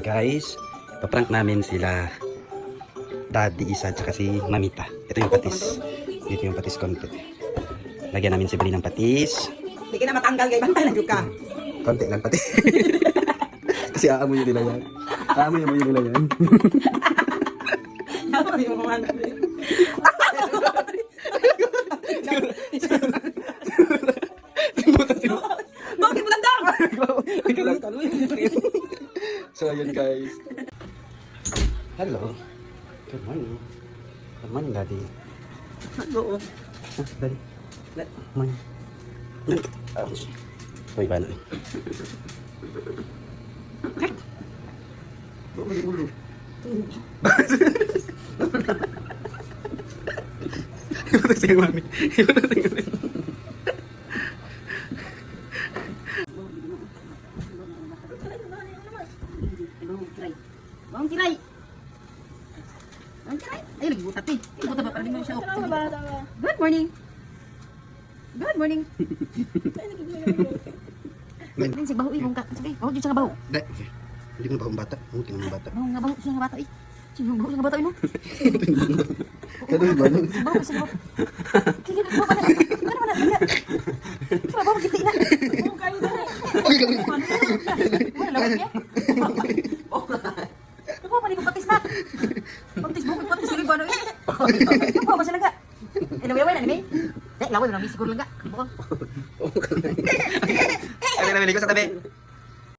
guys, paprank namin sila Daddy Isa at si Mamita. Ito yung patis. Dito yung patis konti. Lagyan namin si Bri ng patis. Hindi ka na matanggal kay bantay lang ka. Konti lang patis. Kasi aamoy nila yan. Aamoy nila yan. Aamoy mo man. Bakit mo landang? So ayun guys. Hello. Good morning. Good morning, Daddy. Hello. Daddy. Good morning. Ouch. Uy, paano? Iba't sa'yo, mami. Iba't sa'yo. Bang tiray. Bang tiray. Ay, nagbutat eh. Nagbutat ba? Parang mo siya. Good morning. Good morning. Din si baho imong ka. Sige, baho jud sa baho. Dai. Hindi mo ba ang bata? Ang tingnan ng bata. Baho nga baho siya nga bata eh. Sige, baho nga bata ino. Kadoy ba? Baho sa baho. Kili ko pa na. Ano man na? Sa baho giti na. Baho kayo na. Wala lang niya. Ano pa ni ko patis na? Patis mo patis dili ba no? Ano ba sila ga? Laway na ni. Laway na mi siguro lang ga. Ay, nabili ko sa tabi.